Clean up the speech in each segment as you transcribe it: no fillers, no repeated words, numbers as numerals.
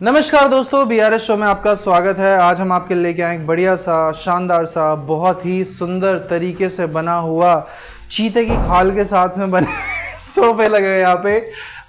नमस्कार दोस्तों, BRS show में आपका स्वागत है। आज हम आपके लिए लेके आए एक बढ़िया सा, शानदार सा, बहुत ही सुंदर तरीके से बना हुआ चीते की खाल के साथ में बने सोफे लगे हुए यहाँ पे।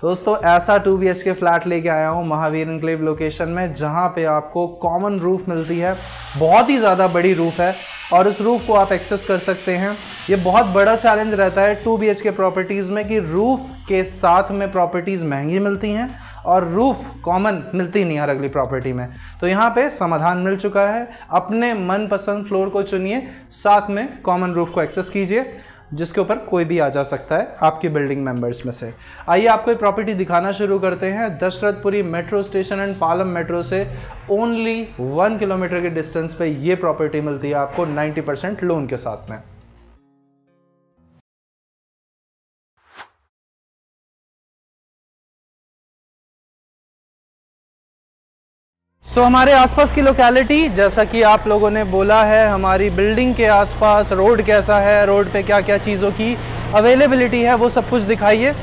दोस्तों ऐसा 2 BHK फ्लैट लेके आया हूँ महावीर एनक्लेव लोकेशन में, जहाँ पे आपको कॉमन रूफ मिलती है। बहुत ही ज़्यादा बड़ी रूफ है और उस रूफ को आप एक्सेस कर सकते हैं। ये बहुत बड़ा चैलेंज रहता है 2 BHK प्रॉपर्टीज़ में कि रूफ के साथ में प्रॉपर्टीज़ महंगी मिलती हैं और रूफ कॉमन मिलती नहीं हर अगली प्रॉपर्टी में। तो यहाँ पे समाधान मिल चुका है। अपने मनपसंद फ्लोर को चुनिए, साथ में कॉमन रूफ को एक्सेस कीजिए, जिसके ऊपर कोई भी आ जा सकता है आपकी बिल्डिंग मेंबर्स में से। आइए आपको एक प्रॉपर्टी दिखाना शुरू करते हैं। Dashrathpuri metro station and Palam metro से ओनली 1 किलोमीटर के डिस्टेंस पे ये प्रॉपर्टी मिलती है आपको 90% लोन के साथ में। हमारे आसपास की लोकेलिटी, जैसा कि आप लोगों ने बोला है, हमारी बिल्डिंग के आसपास रोड कैसा है, रोड पे क्या क्या चीज़ों की अवेलेबिलिटी है, वो सब कुछ दिखाइए।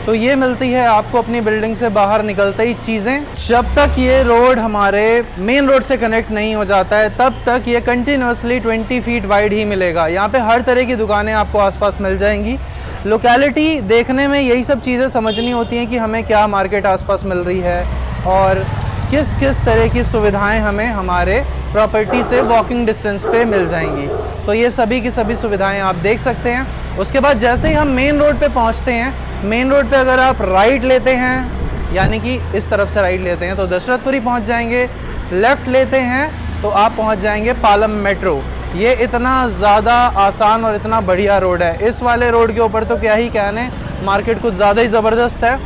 तो ये मिलती है आपको अपनी बिल्डिंग से बाहर निकलते ही चीज़ें। जब तक ये रोड हमारे मेन रोड से कनेक्ट नहीं हो जाता है, तब तक ये कंटिन्यूसली 20 फीट वाइड ही मिलेगा। यहाँ पे हर तरह की दुकानें आपको आसपास मिल जाएंगी। लोकेलिटी देखने में यही सब चीज़ें समझनी होती हैं कि हमें क्या मार्केट आसपास मिल रही है और किस किस तरह की सुविधाएं हमें हमारे प्रॉपर्टी से वॉकिंग डिस्टेंस पे मिल जाएंगी। तो ये सभी की सभी सुविधाएं आप देख सकते हैं। उसके बाद जैसे ही हम मेन रोड पे पहुंचते हैं, मेन रोड पे अगर आप राइट लेते हैं, यानी कि इस तरफ से राइट लेते हैं तो दशरथपुरी पहुंच जाएंगे। लेफ़्ट लेते हैं तो आप पहुंच जाएंगे पालम मेट्रो। ये इतना ज़्यादा आसान और इतना बढ़िया रोड है। इस वाले रोड के ऊपर तो क्या ही कहने, मार्केट कुछ ज़्यादा ही ज़बरदस्त है।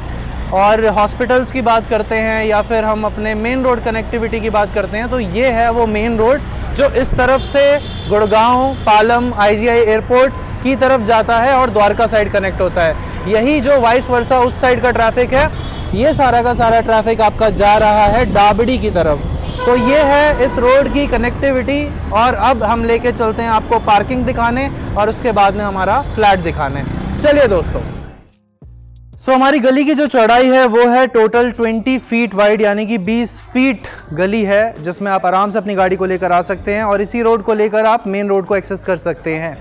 और हॉस्पिटल्स की बात करते हैं या फिर हम अपने मेन रोड कनेक्टिविटी की बात करते हैं, तो ये है वो मेन रोड जो इस तरफ से गुड़गांव, पालम, IGI एयरपोर्ट की तरफ जाता है और द्वारका साइड कनेक्ट होता है। यही जो वाइस वर्सा उस साइड का ट्रैफिक है, ये सारा का सारा ट्रैफिक आपका जा रहा है डाबड़ी की तरफ। तो ये है इस रोड की कनेक्टिविटी। और अब हम लेके चलते हैं आपको पार्किंग दिखाने और उसके बाद में हमारा फ्लैट दिखाने। चलिए दोस्तों, हमारी गली की जो चौड़ाई है वो है टोटल 20 फीट वाइड, यानी कि 20 फीट गली है, जिसमें आप आराम से अपनी गाड़ी को लेकर आ सकते हैं और इसी रोड को लेकर आप मेन रोड को एक्सेस कर सकते हैं।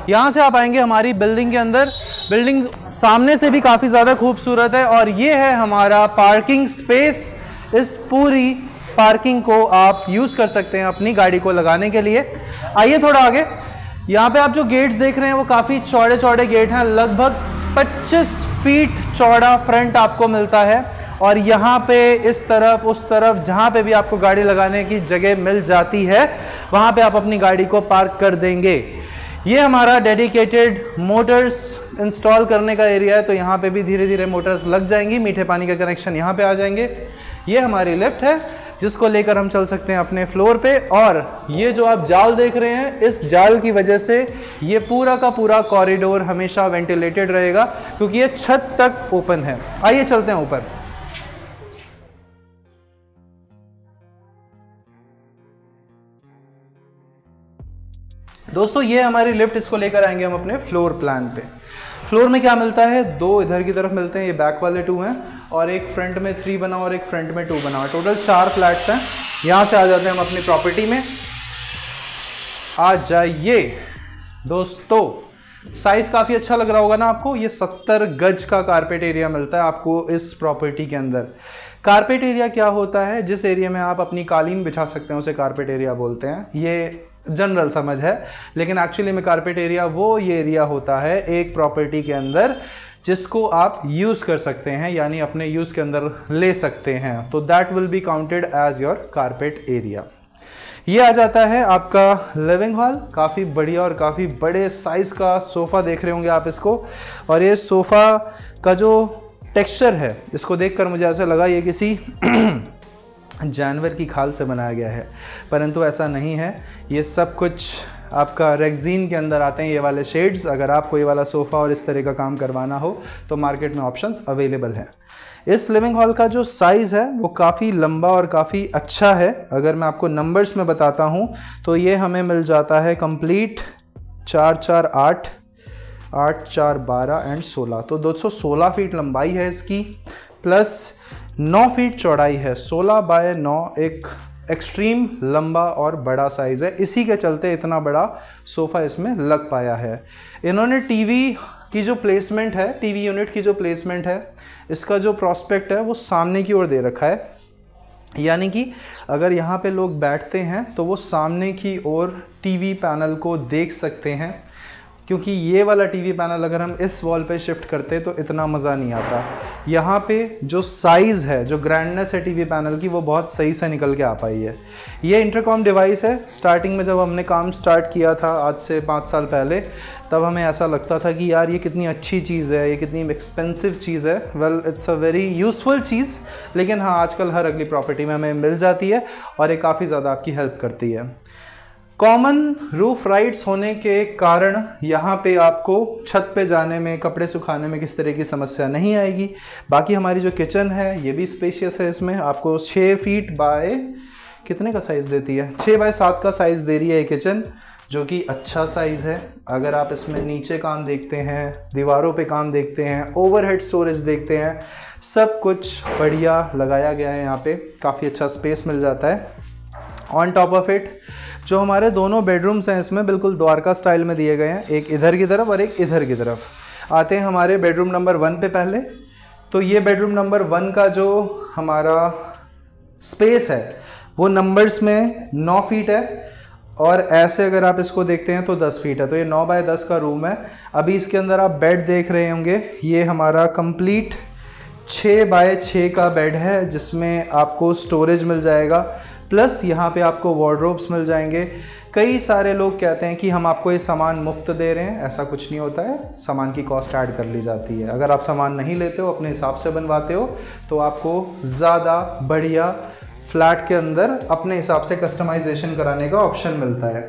यहाँ से आप आएंगे हमारी बिल्डिंग के अंदर। बिल्डिंग सामने से भी काफ़ी ज़्यादा खूबसूरत है और ये है हमारा पार्किंग स्पेस। इस पूरी पार्किंग को आप यूज़ कर सकते हैं अपनी गाड़ी को लगाने के लिए। आइए थोड़ा आगे, यहाँ पे आप जो गेट्स देख रहे हैं वो काफ़ी चौड़े चौड़े गेट हैं। लगभग 25 फीट चौड़ा फ्रंट आपको मिलता है और यहाँ पे इस तरफ उस तरफ जहाँ पे भी आपको गाड़ी लगाने की जगह मिल जाती है, वहाँ पे आप अपनी गाड़ी को पार्क कर देंगे। ये हमारा डेडिकेटेड मोटर्स इंस्टॉल करने का एरिया है, तो यहाँ पे भी धीरे धीरे मोटर्स लग जाएंगी। मीठे पानी का कनेक्शन यहाँ पे आ जाएंगे। ये हमारी लिफ्ट है जिसको लेकर हम चल सकते हैं अपने फ्लोर पे। और ये जो आप जाल देख रहे हैं, इस जाल की वजह से ये पूरा का पूरा कॉरिडोर हमेशा वेंटिलेटेड रहेगा, क्योंकि ये छत तक ओपन है। आइए चलते हैं ऊपर। दोस्तों ये हमारी लिफ्ट, इसको लेकर आएंगे हम अपने फ्लोर प्लान पे। फ्लोर में क्या मिलता है, 2 इधर की तरफ मिलते हैं, ये बैक वाले 2 हैं और एक फ्रंट में 3 बना और एक फ्रंट में 2 बना। टोटल 4 फ्लैट्स हैं। यहाँ से आ जाते हैं हम अपनी प्रॉपर्टी में। आ जाइए दोस्तों, साइज काफ़ी अच्छा लग रहा होगा ना आपको। ये 70 गज का कारपेट एरिया मिलता है आपको इस प्रॉपर्टी के अंदर। कारपेट एरिया क्या होता है, जिस एरिया में आप अपनी कालीन बिछा सकते हैं उसे कारपेट एरिया बोलते हैं। ये जनरल समझ है, लेकिन एक्चुअली में कारपेट एरिया वो ये एरिया होता है एक प्रॉपर्टी के अंदर जिसको आप यूज़ कर सकते हैं, यानी अपने यूज़ के अंदर ले सकते हैं। तो that will be counted as your carpet area. ये आ जाता है आपका लिविंग हॉल। काफ़ी बढ़िया और काफ़ी बड़े साइज़ का सोफ़ा देख रहे होंगे आप इसको। और ये सोफ़ा का जो टेक्सचर है, इसको देखकर मुझे ऐसा लगा ये किसी जानवर की खाल से बनाया गया है, परंतु ऐसा नहीं है। ये सब कुछ आपका रेक्जीन के अंदर आते हैं ये वाले शेड्स। अगर आपको ये वाला सोफ़ा और इस तरह का काम करवाना हो तो मार्केट में ऑप्शंस अवेलेबल हैं। इस लिविंग हॉल का जो साइज़ है वो काफ़ी लंबा और काफ़ी अच्छा है। अगर मैं आपको नंबर्स में बताता हूँ तो ये हमें मिल जाता है कंप्लीट 4 4 8 8 4 12 एंड 16, तो 216 फीट लंबाई है इसकी। प्लस 9 फीट चौड़ाई है, 16 बाय 9, एक एक्सट्रीम लंबा और बड़ा साइज़ है। इसी के चलते इतना बड़ा सोफ़ा इसमें लग पाया है। इन्होंने टीवी की जो प्लेसमेंट है, टीवी यूनिट की जो प्लेसमेंट है, इसका जो प्रॉस्पेक्ट है वो सामने की ओर दे रखा है, यानी कि अगर यहाँ पे लोग बैठते हैं तो वो सामने की ओर टीवी पैनल को देख सकते हैं, क्योंकि ये वाला टीवी पैनल अगर हम इस वॉल पे शिफ्ट करते तो इतना मज़ा नहीं आता। यहाँ पे जो साइज़ है, जो ग्रैंडनेस है टीवी पैनल की, वो बहुत सही से निकल के आ पाई है। ये इंटरकॉम डिवाइस है। स्टार्टिंग में जब हमने काम स्टार्ट किया था आज से 5 साल पहले, तब हमें ऐसा लगता था कि यार ये कितनी अच्छी चीज़ है, ये कितनी एक्सपेंसिव चीज़ है। Well, it's a very useful चीज़, लेकिन हाँ, आजकल हर अगली प्रॉपर्टी में हमें मिल जाती है और ये काफ़ी ज़्यादा आपकी हेल्प करती है। कॉमन रूफ राइट्स होने के कारण यहाँ पे आपको छत पे जाने में, कपड़े सुखाने में किस तरह की समस्या नहीं आएगी। बाकी हमारी जो किचन है ये भी स्पेशियस है। इसमें आपको 6 फीट बाय कितने का साइज़ देती है, 6 बाय 7 का साइज़ दे रही है ये किचन, जो कि अच्छा साइज़ है। अगर आप इसमें नीचे काम देखते हैं, दीवारों पे काम देखते हैं, ओवरहेड स्टोरेज देखते हैं, सब कुछ बढ़िया लगाया गया है। यहाँ पे काफ़ी अच्छा स्पेस मिल जाता है। ऑन टॉप ऑफ इट जो हमारे दोनों बेडरूम्स हैं इसमें बिल्कुल द्वारका स्टाइल में दिए गए हैं, एक इधर की तरफ और एक इधर की तरफ। आते हैं हमारे बेडरूम नंबर 1 पे पहले। तो ये बेडरूम नंबर 1 का जो हमारा स्पेस है वो नंबर्स में 9 फीट है, और ऐसे अगर आप इसको देखते हैं तो 10 फीट है। तो ये 9 बाय 10 का रूम है। अभी इसके अंदर आप बेड देख रहे होंगे, ये हमारा कंप्लीट 6 बाय 6 का बेड है, जिसमें आपको स्टोरेज मिल जाएगा, प्लस यहाँ पे आपको वार्डरोब्स मिल जाएंगे। कई सारे लोग कहते हैं कि हम आपको ये सामान मुफ्त दे रहे हैं, ऐसा कुछ नहीं होता है। सामान की कॉस्ट ऐड कर ली जाती है। अगर आप सामान नहीं लेते हो, अपने हिसाब से बनवाते हो, तो आपको ज़्यादा बढ़िया फ्लैट के अंदर अपने हिसाब से कस्टमाइजेशन कराने का ऑप्शन मिलता है।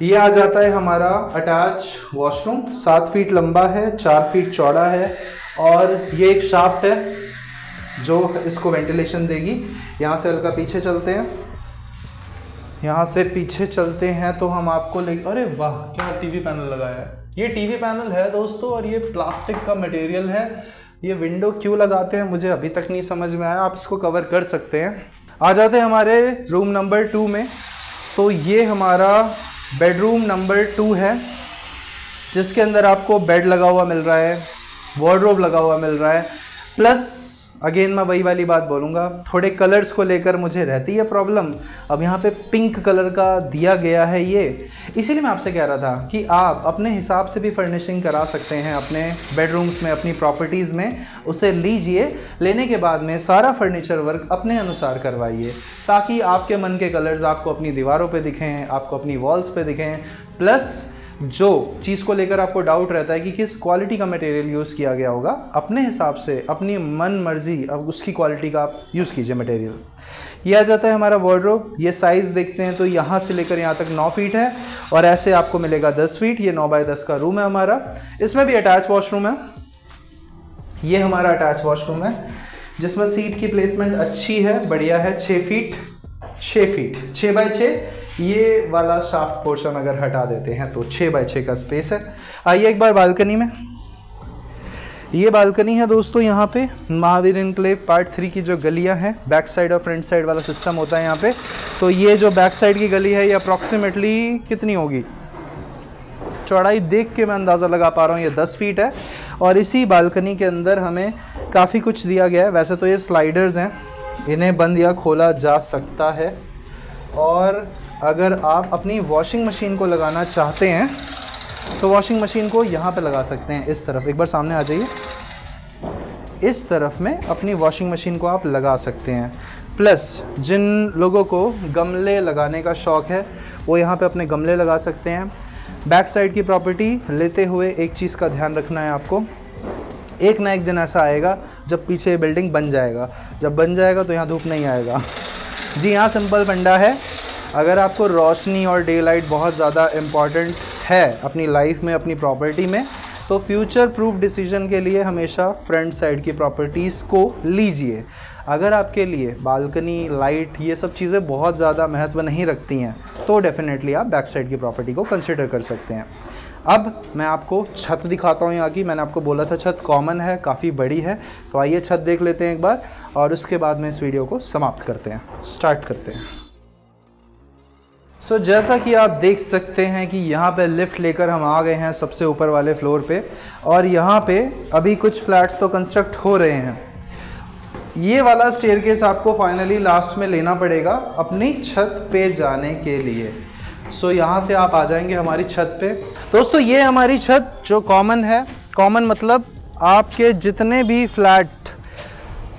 ये आ जाता है हमारा अटैच वॉशरूम, 7 फीट लंबा है, 4 फीट चौड़ा है, और ये एक शाफ्ट है जो इसको वेंटिलेशन देगी। यहाँ से हल्का पीछे चलते हैं, यहाँ से पीछे चलते हैं तो हम आपको ले, अरे वाह क्या टीवी पैनल लगाया है। ये टीवी पैनल है दोस्तों, और ये प्लास्टिक का मटेरियल है। ये विंडो क्यों लगाते हैं मुझे अभी तक नहीं समझ में आया, आप इसको कवर कर सकते हैं। आ जाते हैं हमारे रूम नंबर 2 में। तो ये हमारा बेडरूम नंबर 2 है, जिसके अंदर आपको बेड लगा हुआ मिल रहा है, वार्डरोब लगा हुआ मिल रहा है, प्लस अगेन मैं वही वाली बात बोलूँगा, थोड़े कलर्स को लेकर मुझे रहती है प्रॉब्लम। अब यहाँ पे पिंक कलर का दिया गया है ये, इसीलिए मैं आपसे कह रहा था कि आप अपने हिसाब से भी फर्निशिंग करा सकते हैं अपने बेडरूम्स में, अपनी प्रॉपर्टीज़ में। उसे लीजिए, लेने के बाद में सारा फर्नीचर वर्क अपने अनुसार करवाइए, ताकि आपके मन के कलर्स आपको अपनी दीवारों पर दिखें, आपको अपनी वॉल्स पर दिखें। प्लस जो चीज़ को लेकर आपको डाउट रहता है कि किस क्वालिटी का मटेरियल यूज़ किया गया होगा, अपने हिसाब से अपनी मन मर्जी अब उसकी क्वालिटी का आप यूज़ कीजिए मटेरियल। ये आ जाता है हमारा वार्डरोब। ये साइज़ देखते हैं तो यहाँ से लेकर यहाँ तक 9 फीट है, और ऐसे आपको मिलेगा 10 फीट। ये 9 बाय 10 का रूम है हमारा। इसमें भी अटैच वॉशरूम है। ये हमारा अटैच वॉशरूम है, जिसमें सीट की प्लेसमेंट अच्छी है, बढ़िया है। 6 फीट 6 बाय 6। ये वाला शाफ्ट पोर्शन अगर हटा देते हैं तो 6 बाय 6 का स्पेस है। आइए एक बार बालकनी में। ये बालकनी है दोस्तों, यहाँ पे महावीर एन्क्लेव पार्ट 3 की जो गलियाँ हैं, बैक साइड और फ्रंट साइड वाला सिस्टम होता है यहाँ पे। तो ये जो बैक साइड की गली है ये अप्रॉक्सीमेटली कितनी होगी, चौड़ाई देख के मैं अंदाज़ा लगा पा रहा हूँ, ये 10 फीट है। और इसी बालकनी के अंदर हमें काफ़ी कुछ दिया गया है। वैसे तो ये स्लाइडर्स हैं, इन्हें बंद या खोला जा सकता है। और अगर आप अपनी वॉशिंग मशीन को लगाना चाहते हैं तो वॉशिंग मशीन को यहाँ पे लगा सकते हैं, इस तरफ। एक बार सामने आ जाइए, इस तरफ में अपनी वॉशिंग मशीन को आप लगा सकते हैं। प्लस जिन लोगों को गमले लगाने का शौक़ है वो यहाँ पे अपने गमले लगा सकते हैं। बैक साइड की प्रॉपर्टी लेते हुए एक चीज़ का ध्यान रखना है आपको, एक ना एक दिन ऐसा आएगा जब पीछे बिल्डिंग बन जाएगा। जब बन जाएगा तो यहाँ धूप नहीं आएगा। जी हाँ, सिंपल फंडा है। अगर आपको रोशनी और डे लाइट बहुत ज़्यादा इम्पॉर्टेंट है अपनी लाइफ में, अपनी प्रॉपर्टी में, तो फ्यूचर प्रूफ डिसीजन के लिए हमेशा फ्रंट साइड की प्रॉपर्टीज़ को लीजिए। अगर आपके लिए बालकनी, लाइट, ये सब चीज़ें बहुत ज़्यादा महत्व नहीं रखती हैं तो डेफिनेटली आप बैक साइड की प्रॉपर्टी को कंसिडर कर सकते हैं। अब मैं आपको छत दिखाता हूँ यहाँ की। मैंने आपको बोला था छत कॉमन है, काफ़ी बड़ी है, तो आइए छत देख लेते हैं एक बार और उसके बाद में इस वीडियो को समाप्त करते हैं, स्टार्ट करते हैं। जैसा कि आप देख सकते हैं कि यहाँ पे लिफ्ट लेकर हम आ गए हैं सबसे ऊपर वाले फ्लोर पे, और यहाँ पे अभी कुछ फ्लैट्स तो कंस्ट्रक्ट हो रहे हैं। ये वाला स्टेयरकेस आपको फाइनली लास्ट में लेना पड़ेगा अपनी छत पे जाने के लिए। यहाँ से आप आ जाएंगे हमारी छत पे। दोस्तों ये हमारी छत जो कॉमन है, कॉमन मतलब आपके जितने भी फ्लैट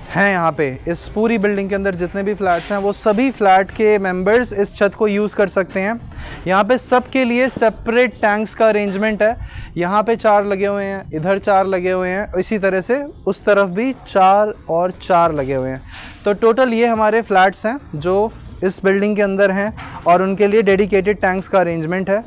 हैं यहाँ पे, इस पूरी बिल्डिंग के अंदर जितने भी फ्लैट्स हैं वो सभी फ्लैट के मेंबर्स इस छत को यूज़ कर सकते हैं। यहाँ पे सबके लिए सेपरेट टैंक्स का अरेंजमेंट है। यहाँ पे 4 लगे हुए हैं, इधर 4 लगे हुए हैं, इसी तरह से उस तरफ भी 4 और 4 लगे हुए हैं। तो टोटल ये हमारे फ्लैट्स हैं जो इस बिल्डिंग के अंदर हैं और उनके लिए डेडिकेटेड टैंक्स का अरेंजमेंट है।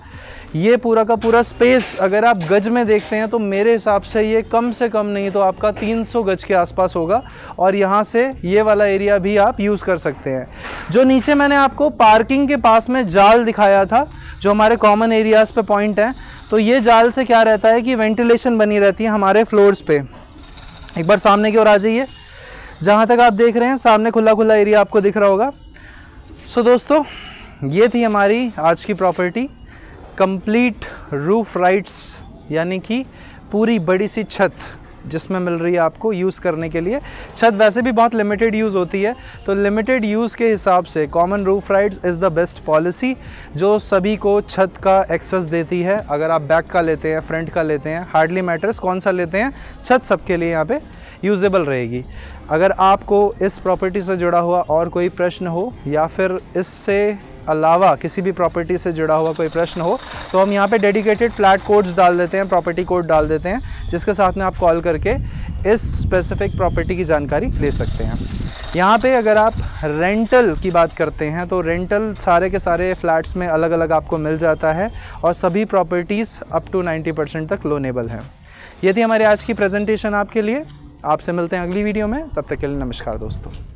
ये पूरा का पूरा स्पेस अगर आप गज में देखते हैं तो मेरे हिसाब से ये कम से कम नहीं तो आपका 300 गज के आसपास होगा, और यहाँ से ये वाला एरिया भी आप यूज़ कर सकते हैं। जो नीचे मैंने आपको पार्किंग के पास में जाल दिखाया था जो हमारे कॉमन एरियाज़ पे पॉइंट हैं, तो ये जाल से क्या रहता है कि वेंटिलेशन बनी रहती है हमारे फ्लोर्स पे। एक बार सामने की ओर आ जाइए, जहाँ तक आप देख रहे हैं सामने खुला खुला एरिया आपको दिख रहा होगा। दोस्तों ये थी हमारी आज की प्रॉपर्टी, कंप्लीट रूफ राइट्स, यानी कि पूरी बड़ी सी छत जिसमें मिल रही है आपको यूज़ करने के लिए। छत वैसे भी बहुत लिमिटेड यूज़ होती है, तो लिमिटेड यूज़ के हिसाब से common roof rights is the best policy जो सभी को छत का एक्सेस देती है। अगर आप बैक का लेते हैं, फ्रंट का लेते हैं, हार्डली मैटर्स कौन सा लेते हैं, छत सबके लिए यहाँ पे यूजेबल रहेगी। अगर आपको इस प्रॉपर्टी से जुड़ा हुआ और कोई प्रश्न हो या फिर इससे अलावा किसी भी प्रॉपर्टी से जुड़ा हुआ कोई प्रश्न हो, तो हम यहाँ पे डेडिकेटेड फ्लैट कोड्स डाल देते हैं, प्रॉपर्टी कोड डाल देते हैं, जिसके साथ में आप कॉल करके इस स्पेसिफिक प्रॉपर्टी की जानकारी ले सकते हैं। यहाँ पे अगर आप रेंटल की बात करते हैं तो रेंटल सारे के सारे फ्लैट्स में अलग अलग आपको मिल जाता है और सभी प्रॉपर्टीज़ अप टू 90% तक लोनेबल हैं। ये थी हमारी आज की प्रेजेंटेशन आपके लिए। आपसे मिलते हैं अगली वीडियो में, तब तक के लिए नमस्कार दोस्तों।